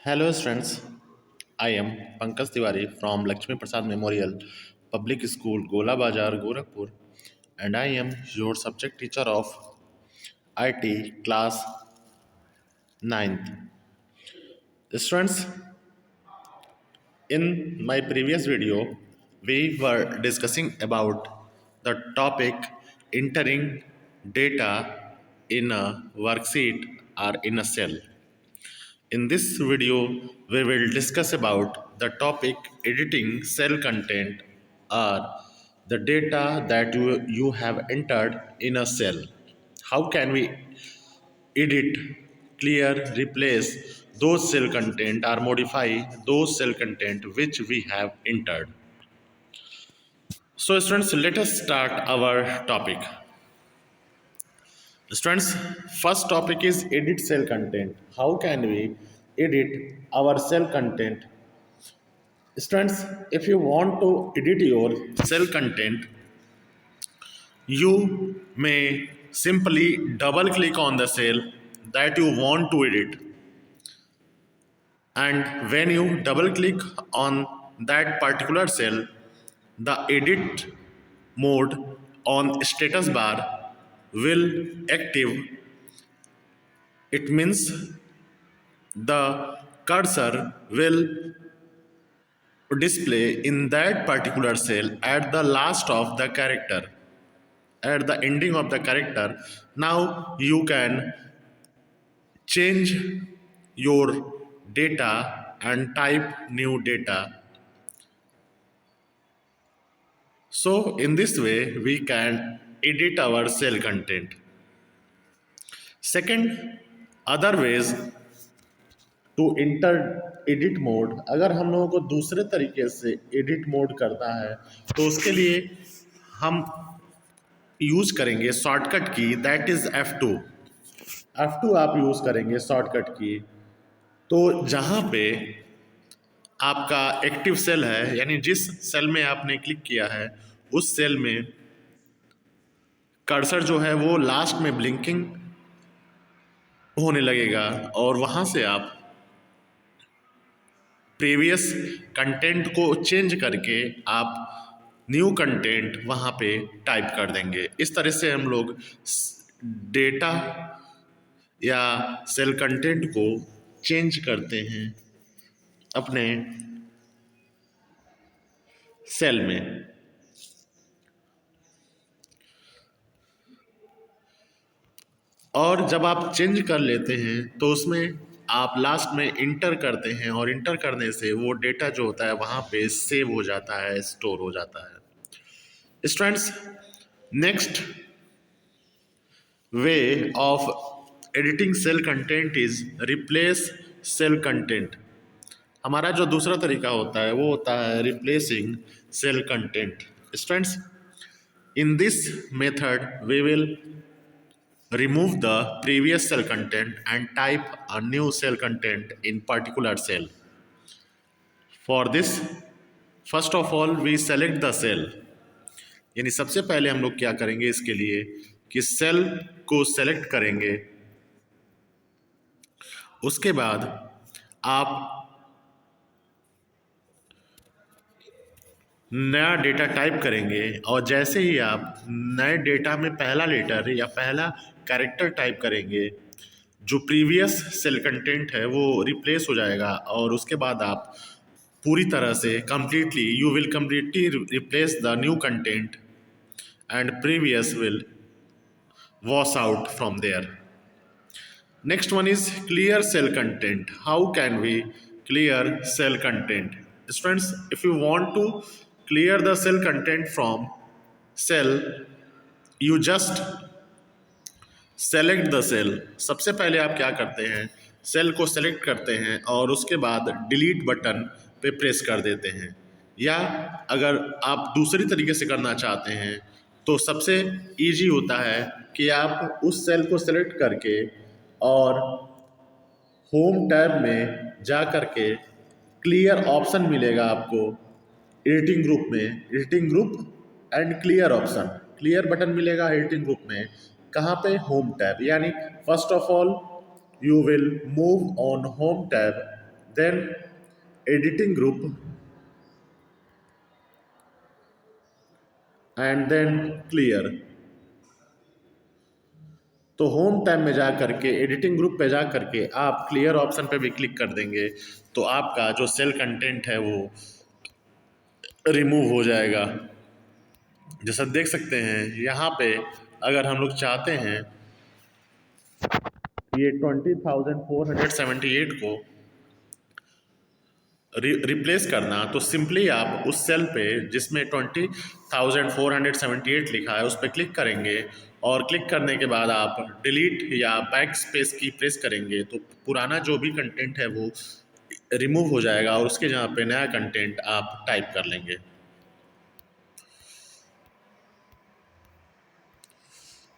Hello students, I am Pankaj Tiwari from Lakshmi Prasad Memorial Public School, Gola Bazar, Gorakhpur, and I am your subject teacher of IT class ninth. Students, in my previous video, we were discussing about the topic entering data in a worksheet or in a cell. In this video, we will discuss about the topic editing cell content or the data that you have entered in a cell. How can we edit, clear, replace those cell content or modify those cell content which we have entered? So students, let us start our topic. Students, first topic is edit cell content. How can we edit our cell content? Students, if you want to edit your cell content, you may simply double click on the cell that you want to edit. And when you double click on that particular cell, the edit mode on status bar will active. It means the cursor will display in that particular cell at the last of the character, at the ending of the character. Now you can change your data and type new data. So in this way we can edit our cell content. Second, other ways to enter edit mode, अगर हम लोगों को दूसरे तरीके से edit mode करना है तो उसके लिए हम यूज करेंगे शॉर्टकट की, दैट इज F2। F2 आप यूज करेंगे शॉर्टकट की। तो जहाँ पे आपका एक्टिव सेल है, यानी जिस सेल में आपने क्लिक किया है उस सेल में कर्सर जो है वो लास्ट में ब्लिंकिंग होने लगेगा और वहाँ से आप प्रीवियस कंटेंट को चेंज करके आप न्यू कंटेंट वहाँ पे टाइप कर देंगे। इस तरह से हम लोग डेटा या सेल कंटेंट को चेंज करते हैं अपने सेल में। और जब आप चेंज कर लेते हैं तो उसमें आप लास्ट में इंटर करते हैं और इंटर करने से वो डेटा जो होता है वहाँ पे सेव हो जाता है, स्टोर हो जाता है। Students, next way of editing cell content is replace cell content. हमारा जो दूसरा तरीका होता है वो होता है replacing cell content. Students, in this method we will remove the previous cell content and type a new cell content in particular cell. For this, first of all we select the cell, यानी सबसे पहले हम लोग क्या करेंगे इसके लिए कि सेल को सेलेक्ट करेंगे। उसके बाद आप नया डेटा टाइप करेंगे और जैसे ही आप नए डेटा में पहला लेटर या पहला कैरेक्टर टाइप करेंगे, जो प्रीवियस सेल कंटेंट है वो रिप्लेस हो जाएगा और उसके बाद आप पूरी तरह से you will completely replace the new content and previous will wash out from there. Next one is clear cell content. How can we clear cell content? Students, if you want to clear the cell content from cell, you just select the cell। सबसे पहले आप क्या करते हैं, cell को select करते हैं और उसके बाद डिलीट बटन पे प्रेस कर देते हैं। या अगर आप दूसरी तरीके से करना चाहते हैं तो सबसे इजी होता है कि आप उस सेल को सेलेक्ट करके और होम टैब में जा करके क्लियर ऑप्शन मिलेगा आपको एडिटिंग ग्रुप में, editing group and clear option, clear button मिलेगा एडिटिंग ग्रुप में। कहाँ पे? Home tab. यानी first of all you will move on home tab, then editing group and then clear. तो होम टैब में जा करके एडिटिंग ग्रुप पे जा करके आप क्लियर ऑप्शन पे भी क्लिक कर देंगे तो आपका जो सेल कंटेंट है वो रिमूव हो जाएगा। जैसा देख सकते हैं यहाँ पे अगर हम लोग चाहते हैं ये 20,478 को रिप्लेस करना, तो सिंपली आप उस सेल पे जिसमें 20,478 लिखा है उस पर क्लिक करेंगे और क्लिक करने के बाद आप डिलीट या बैक स्पेस की प्रेस करेंगे तो पुराना जो भी कंटेंट है वो रिमूव हो जाएगा और उसके जगह पे नया कंटेंट आप टाइप कर लेंगे।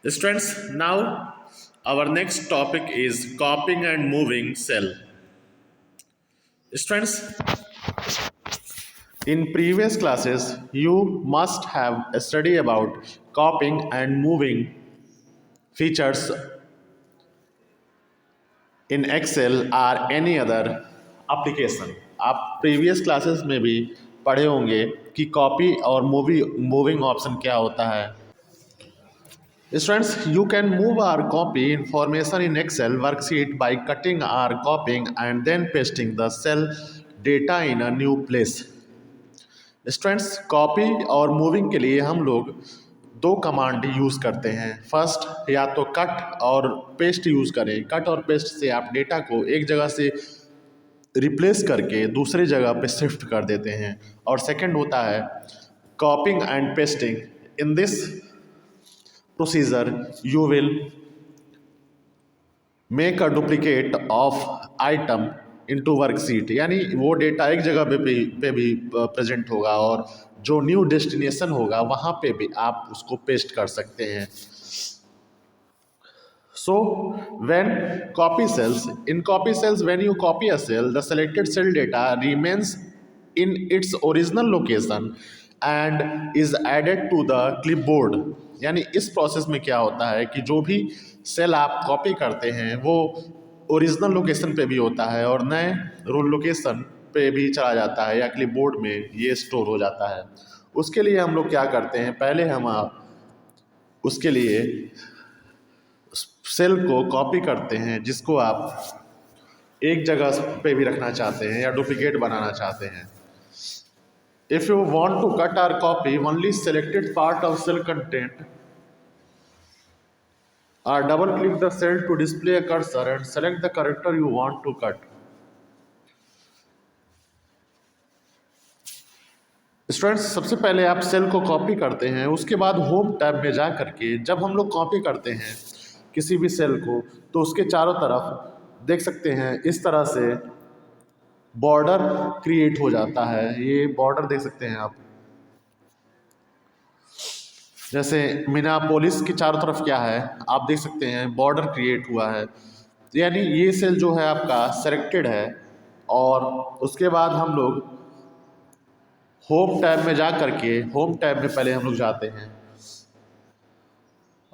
Students, now our next topic is copying and moving cell. Students, in previous classes you must have studied about copying and moving features in Excel or any other application. आप previous classes में भी पढ़े होंगे कि copy और moving option क्या होता है। Students, you can move or copy information in Excel worksheet by cutting or copying and then pasting the cell data in a new place. Students, copy और मूविंग के लिए हम लोग दो कमांड यूज़ करते हैं। फर्स्ट या तो कट और पेस्ट यूज़ करें। कट और पेस्ट से आप डेटा को एक जगह से रिप्लेस करके दूसरी जगह पे शिफ्ट कर देते हैं। और सेकंड होता है कॉपिंग and pasting. In this procedure you will make a duplicate of item into worksheet, यानी वो डेटा एक जगह पे भी प्रेजेंट होगा और जो न्यू डेस्टिनेशन होगा वहाँ पे भी आप उसको पेस्ट कर सकते हैं। So when copy cells, in copy cells when you copy a cell, the selected cell data remains in its original location and is added to the clipboard। यानी इस प्रोसेस में क्या होता है कि जो भी सेल आप कॉपी करते हैं वो ओरिजिनल लोकेशन पे भी होता है और नए रोल लोकेशन पे भी चला जाता है या क्लिपबोर्ड में ये स्टोर हो जाता है। उसके लिए हम लोग क्या करते हैं, पहले हम उसके लिए सेल को कॉपी करते हैं जिसको आप एक जगह पे भी रखना चाहते हैं या डुप्लीकेट बनाना चाहते हैं। If you want to cut or copy only selected part of cell content, or double click the cell to display a cursor and select the character you want to cut. Students, सबसे पहले आप cell को copy करते हैं, उसके बाद home tab में जा करके जब हम लोग कॉपी करते हैं किसी भी सेल को तो उसके चारों तरफ देख सकते हैं इस तरह से बॉर्डर क्रिएट हो जाता है। ये बॉर्डर देख सकते हैं आप, जैसे मिनापोलिस के चारों तरफ क्या है आप देख सकते हैं बॉर्डर क्रिएट हुआ है। यानी ये सेल जो है आपका सेलेक्टेड है। और उसके बाद हम लोग होम टैब में जा करके होम टैब में पहले हम लोग जाते हैं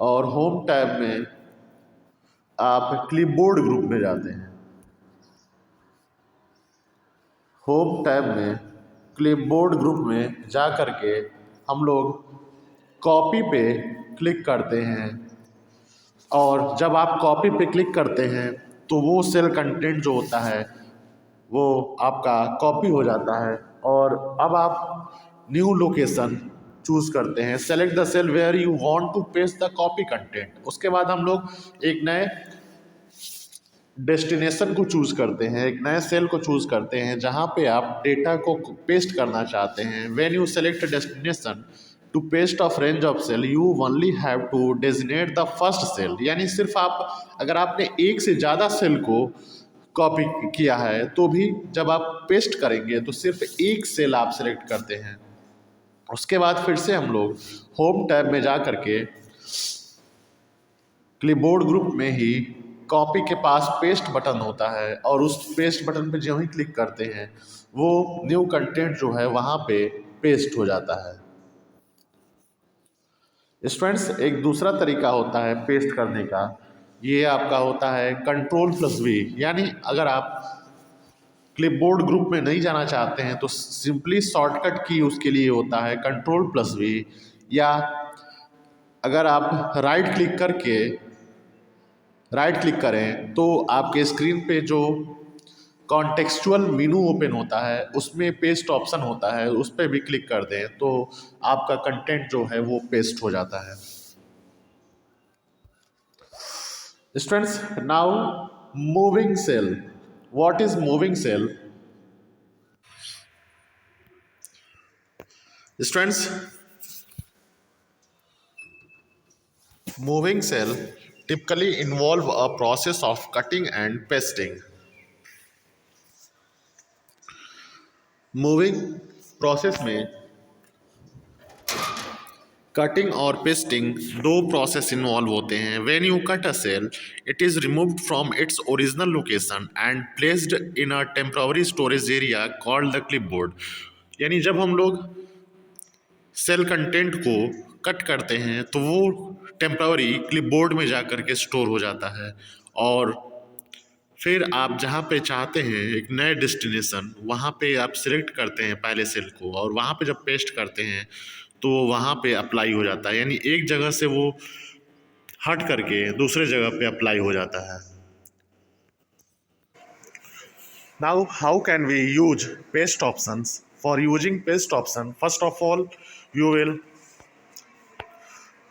और होम टैब में आप क्लिपबोर्ड ग्रुप में जाते हैं। होम टैब में क्लिपबोर्ड ग्रुप में जा करके हम लोग कॉपी पे क्लिक करते हैं और जब आप कॉपी पे क्लिक करते हैं तो वो सेल कंटेंट जो होता है वो आपका कॉपी हो जाता है। और अब आप न्यू लोकेशन चूज़ करते हैं, select the cell where you want to paste the copy content. उसके बाद हम लोग एक नए डेस्टिनेशन को चूज़ करते हैं, एक नए सेल को चूज़ करते हैं जहां पे आप डेटा को पेस्ट करना चाहते हैं। When you select destination to paste of range of cell you only have to designate the first cell. यानी सिर्फ आप अगर आपने एक से ज़्यादा सेल को कॉपी किया है तो भी जब आप पेस्ट करेंगे तो सिर्फ एक सेल आप सेलेक्ट करते हैं। उसके बाद फिर से हम लोग होम टैब में जा करके क्लिपबोर्ड ग्रुप में ही कॉपी के पास पेस्ट बटन होता है और उस पेस्ट बटन पे जो ही क्लिक करते हैं वो न्यू कंटेंट जो है वहाँ पे पेस्ट हो जाता है। स्टूडेंट्स, एक दूसरा तरीका होता है पेस्ट करने का, ये आपका होता है कंट्रोल+V। यानी अगर आप क्लिपबोर्ड ग्रुप में नहीं जाना चाहते हैं तो सिंपली शॉर्टकट की उसके लिए होता है कंट्रोल+V, या अगर आप राइट क्लिक करें तो आपके स्क्रीन पे जो कॉन्टेक्सचुअल मेनू ओपन होता है उसमें पेस्ट ऑप्शन होता है, उस पर भी क्लिक कर दें तो आपका कंटेंट जो है वो पेस्ट हो जाता है। Students, now moving cell. What is moving cell? Students, moving cell typically involve a process of cutting and pasting. Moving process में कटिंग और पेस्टिंग दो प्रोसेस इन्वॉल्व होते हैं। When you cut a cell, it is removed from its original location and placed in a temporary storage area called the clipboard. यानी जब हम लोग cell content को कट करते हैं तो वो टेम्पररी क्लिपबोर्ड में जा कर के स्टोर हो जाता है, और फिर आप जहाँ पे चाहते हैं एक नए डेस्टिनेशन, वहाँ पे आप सिलेक्ट करते हैं पहले सेल को, और वहाँ पे जब पेस्ट करते हैं तो वहाँ पे अप्लाई हो जाता है, यानी एक जगह से वो हट करके दूसरे जगह पे अप्लाई हो जाता है। Now how can we use paste options? For using paste option, first of all you will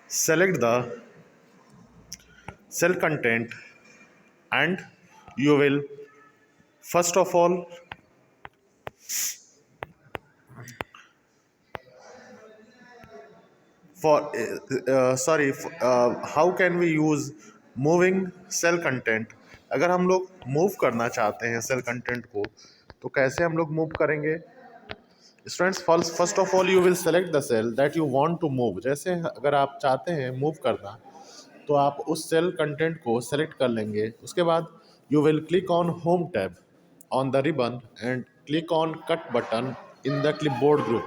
select the cell content, and you will first of all for how can we use moving cell content? अगर हम लोग move करना चाहते हैं cell content को तो कैसे हम लोग मूव करेंगे? Students, first of all you will select the cell that you want to move. जैसे अगर आप चाहते हैं मूव करना तो आप उस सेल कंटेंट को सेलेक्ट कर लेंगे। उसके बाद you will click on home tab on the ribbon and click on cut button in the clipboard group.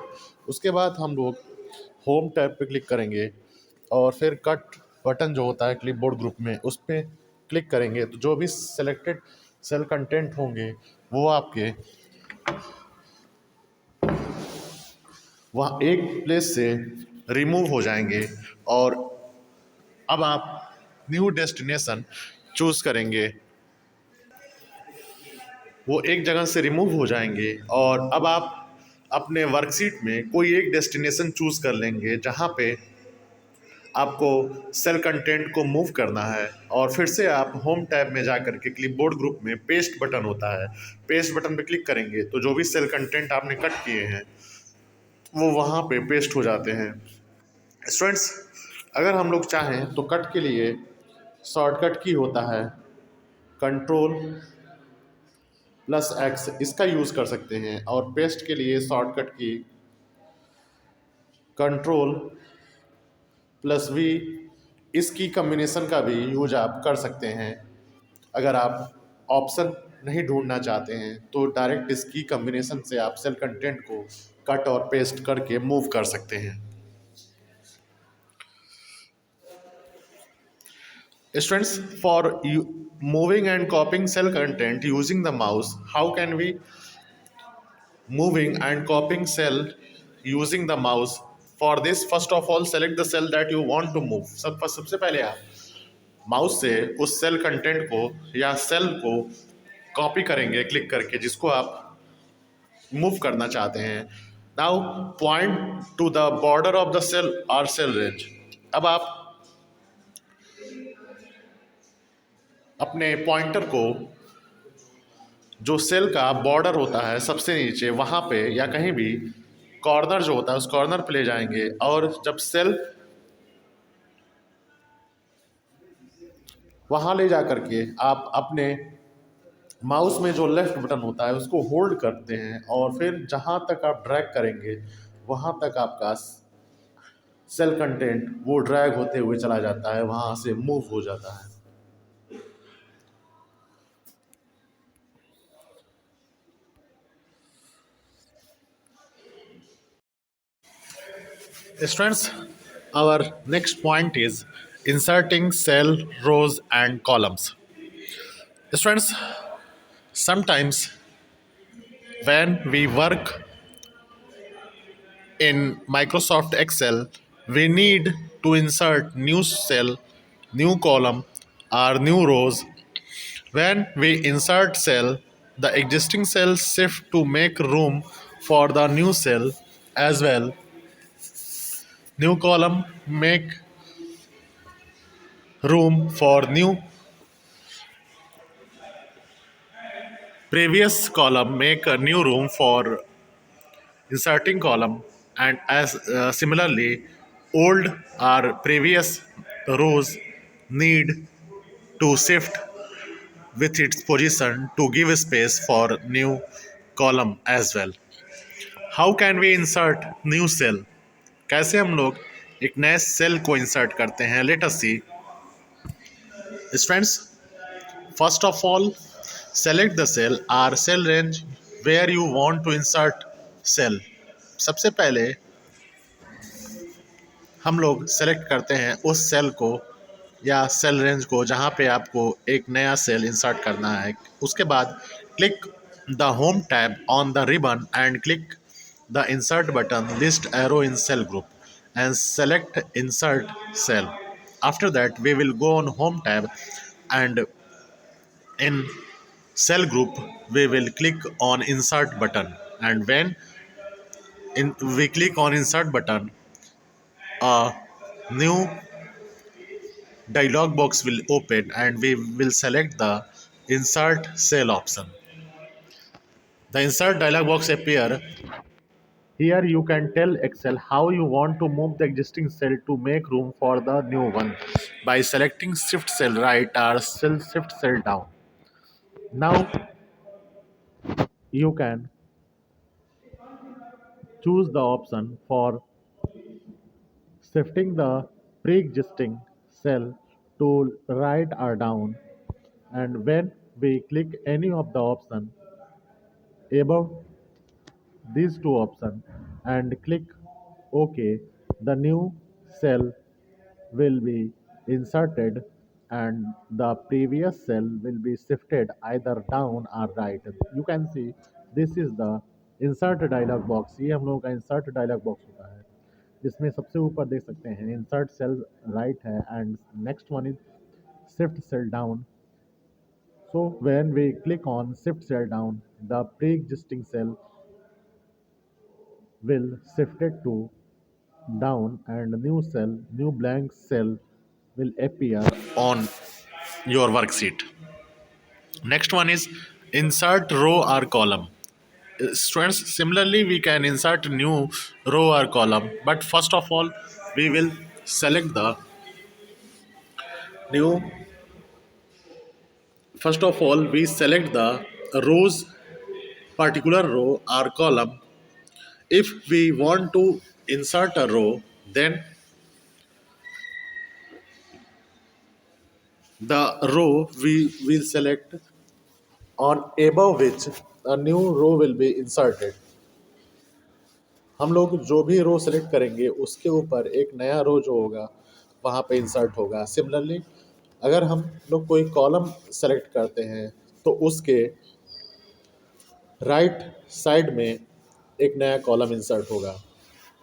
उसके बाद हम लोग होम टैब पे क्लिक करेंगे और फिर कट बटन जो होता है क्लिपबोर्ड ग्रुप में उस पर क्लिक करेंगे तो जो भी सेलेक्टेड सेल कंटेंट होंगे वो आपके वहाँ एक प्लेस से रिमूव हो जाएंगे, और अब आप न्यू डेस्टिनेशन चूज़ करेंगे। वो एक जगह से रिमूव हो जाएंगे और अब आप अपने वर्कशीट में कोई एक डेस्टिनेशन चूज़ कर लेंगे जहाँ पे आपको सेल कंटेंट को मूव करना है, और फिर से आप होम टैब में जा कर के क्लिपबोर्ड ग्रुप में पेस्ट बटन होता है, पेस्ट बटन पे क्लिक करेंगे तो जो भी सेल कंटेंट आपने कट किए हैं वो वहाँ पे पेस्ट हो जाते हैं। स्टूडेंट्स, अगर हम लोग चाहें तो कट के लिए शॉर्टकट की होता है कंट्रोल+X, इसका यूज़ कर सकते हैं, और पेस्ट के लिए शॉर्टकट की कंट्रोल+V, इसकी कम्बिनेशन का भी यूज आप कर सकते हैं। अगर आप ऑप्शन नहीं ढूंढना चाहते हैं तो डायरेक्ट इसकी कम्बिनेशन से आप सेल कंटेंट को कट और पेस्ट करके मूव कर सकते हैं। Students, for moving and copying cell content using the mouse, how can we moving and copying cell using the mouse? For this, first of all, select the cell that you want to move. सबसे पहले आप mouse से उस cell content को या cell को copy करेंगे click करके जिसको आप मूव करना चाहते हैं। Now point to the border of the cell और सेल रेंज। अब आप अपने पॉइंटर को जो सेल का बॉर्डर होता है सबसे नीचे वहाँ पे या कहीं भी कॉर्नर जो होता है उस कॉर्नर पे ले जाएंगे, और जब सेल वहाँ ले जा करके आप अपने माउस में जो लेफ्ट बटन होता है उसको होल्ड करते हैं, और फिर जहाँ तक आप ड्रैग करेंगे वहाँ तक आपका सेल कंटेंट वो ड्रैग होते हुए चला जाता है, वहाँ से मूव हो जाता है। Students, our next point is inserting cell rows and columns. Students, sometimes When we work in Microsoft Excel, we need to insert new cell, new column, or new rows. When we insert cell, the existing cell shift to make room for the new cell as well. New column make room for new previous column make a new room for inserting column, and as similarly old or previous rows need to shift with its position to give space for new column as well. How can we insert new cell? कैसे हम लोग एक नए cell को insert करते हैं? Let us see students. First of all, select the cell or cell range where you want to insert cell. सबसे पहले हम लोग सेलेक्ट करते हैं उस सेल को या सेल रेंज को जहाँ पे आपको एक नया सेल इंसर्ट करना है. उसके बाद click the home tab on the ribbon and click the insert button list arrow in cell group and select insert cell. After that we will go on home tab and in cell group we will click on insert button, and when we click on insert button, a new dialog box will open and we will select the insert cell option. The insert dialog box appear. Here you can tell Excel how you want to move the existing cell to make room for the new one by selecting Shift Cell Right or Shift Cell Down. Now you can choose the option for shifting the pre-existing cell to right or down, and when we click any of the option above these two options and click OK, the new cell will be inserted and the previous cell will be shifted either down or right. You can see this is the insert dialog box. ये हम लोगों का insert dialog box होता है, जिसमें सबसे ऊपर देख सकते हैं insert cell right है and next one is shift cell down. So when we click on shift cell down, the pre-existing cell will shift it to down and new blank cell will appear on your worksheet. Next one is insert row or column. Students, similarly we can insert new row or column, but first of all we will select the new first of all we select the rows, particular row or column. If we want to insert a row, then the row we will select on above which a new row will be inserted. हम लोग जो भी रो select करेंगे उसके ऊपर एक नया रो जो होगा वहाँ पे इंसर्ट होगा. सिमिलरली अगर हम लोग कोई कॉलम सेलेक्ट करते हैं तो उसके राइट साइड में एक नया कॉलम इंसर्ट होगा.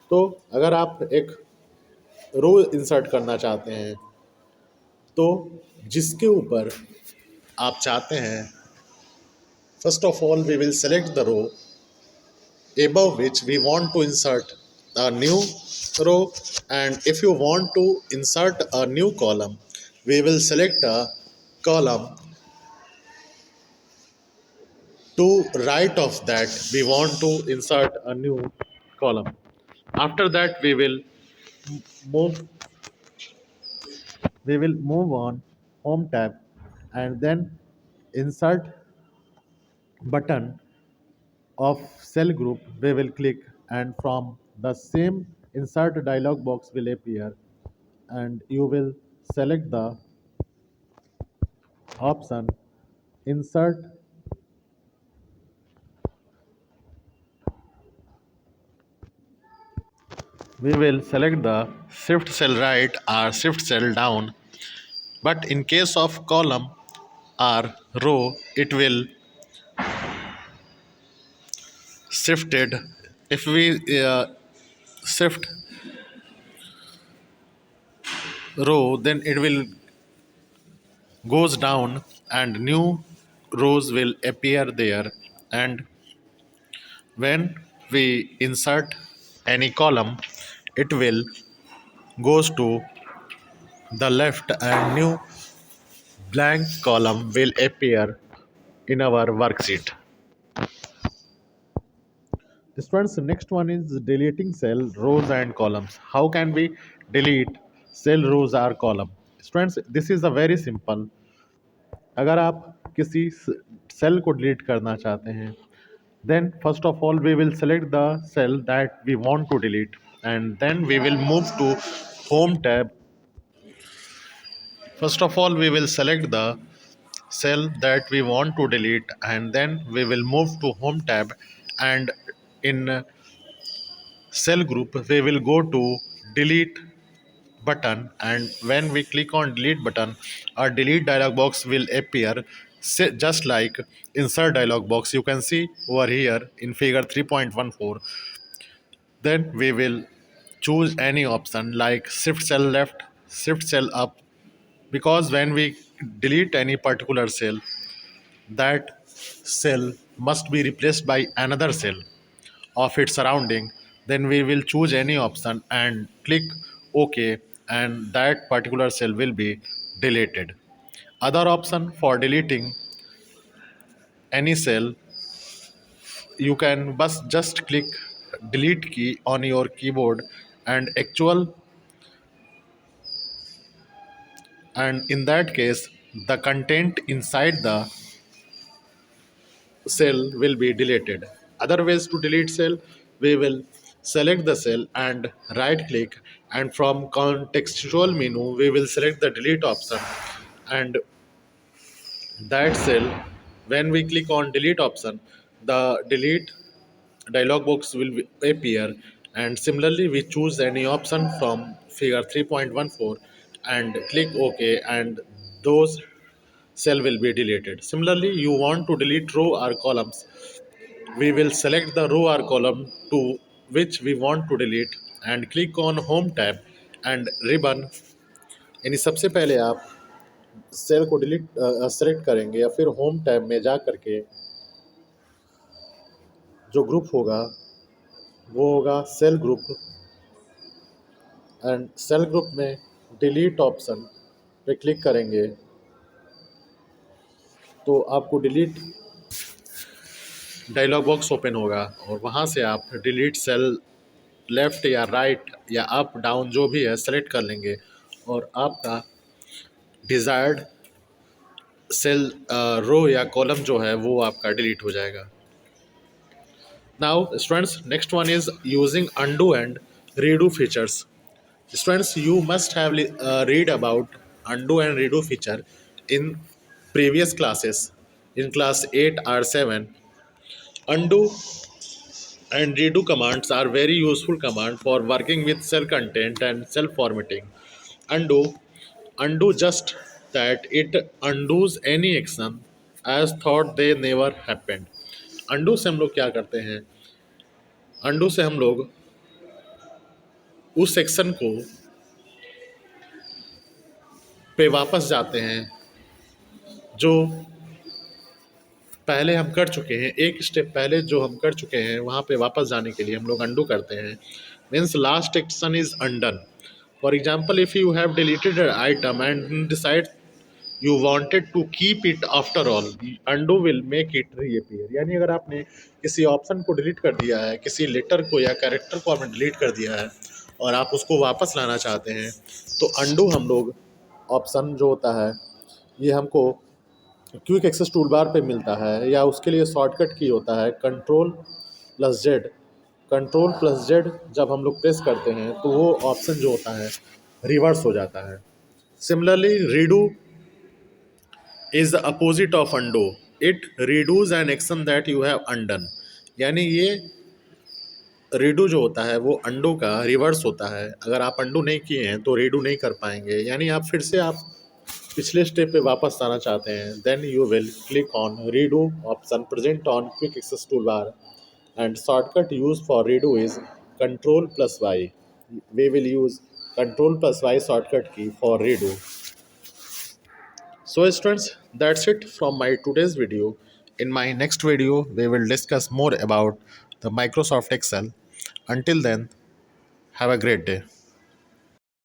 तो अगर आप एक रो इंसर्ट करना चाहते हैं तो जिसके ऊपर आप चाहते हैं, first of all we will select the row above which we want to insert a new row, and if you want to insert a new column we will select a column to right of that we want to insert a new column. After that move we will move on home tab and then insert button of cell group we will click, and from the same insert dialog box will appear and you will select the option insert we will select the shift cell right or shift cell down, but in case of column or row it will shifted, if we shift row, then it will goes down and new rows will appear there. And when we insert any column, it will goes to the left and new blank column will appear in our worksheet. Students, next one is deleting cell rows and columns. How can we delete cell rows or column? Students, this is a very simple. अगर आप किसी cell को delete करना चाहते हैं, then first of all we will select the cell that we want to delete, and then we will move to home tab. First of all we will select the cell that we want to delete, and then we will move to home tab, and in cell group we will go to delete button, and when we click on delete button, a delete dialog box will appear, just like insert dialog box you can see over here in figure 3.14. Then we will choose any option like shift cell left, shift cell up, because when we delete any particular cell, that cell must be replaced by another cell of its surrounding. Then we will choose any option and click OK, and that particular cell will be deleted. Other option for deleting any cell, you can just click delete key on your keyboard, and actual, and in that case the content inside the cell will be deleted. Other ways to delete cell, we will select the cell and right click, and from contextual menu we will select the delete option, and that cell, when we click on delete option, the delete dialog box will appear, and similarly we choose any option from figure 3.14 and click OK, and those cell will be deleted. Similarly, you want to delete row or columns, we will select the row or column to which we want to delete and click on home tab and ribbon, यानी सबसे पहले आप cell को delete select करेंगे, या फिर home tab में जा करके जो ग्रुप होगा वो होगा cell group, and cell group में डिलीट ऑप्शन पे क्लिक करेंगे तो आपको डिलीट डायलॉग बॉक्स ओपन होगा, और वहाँ से आप डिलीट सेल लेफ़्ट या राइट या अप डाउन जो भी है सेलेक्ट कर लेंगे, और आपका डिज़ायर्ड सेल रो या कॉलम जो है वो आपका डिलीट हो जाएगा. Now students, next one is using undo and redo features. Students, you must have read about undo and redo feature in previous classes. In class 8 or 7, undo and redo commands are very useful command for working with cell content and cell formatting. Undo just that it undoes any action as thought they never happened. Undo से हम लोग क्या करते हैं? Undo से हम लोग उस सेक्शन को पे वापस जाते हैं जो पहले हम कर चुके हैं, एक स्टेप पहले जो हम कर चुके हैं वहाँ पे वापस जाने के लिए हम लोग अंडू करते हैं. Means last action is undone. For example, if you have deleted an item and decide you wanted to keep it after all, undo will make it reappear. यानी अगर आपने किसी ऑप्शन को डिलीट कर दिया है, किसी लेटर को या कैरेक्टर को आपने डिलीट कर दिया है और आप उसको वापस लाना चाहते हैं, तो अंडू हम लोग ऑप्शन जो होता है ये हमको क्विक एक्सेस टूल बार पे मिलता है, या उसके लिए शॉर्टकट की होता है control plus Z. Control plus Z जब हम लोग प्रेस करते हैं तो वो ऑप्शन जो होता है रिवर्स हो जाता है. Similarly redo is the opposite of undo. It redoes an action that you have undone. यानी ये रीडू जो होता है वो अंडू का रिवर्स होता है. अगर आप अंडू नहीं किए हैं तो रीडू नहीं कर पाएंगे, यानी आप फिर से आप पिछले स्टेप पे वापस आना चाहते हैं, then you will click on redo option present on quick access toolbar, and shortcut used for redo is Control plus Y. We will use Control plus Y shortcut key for redo. So students, that's it from my today's video. In my next video, we will discuss more about the Microsoft Excel. Until then, have a great day.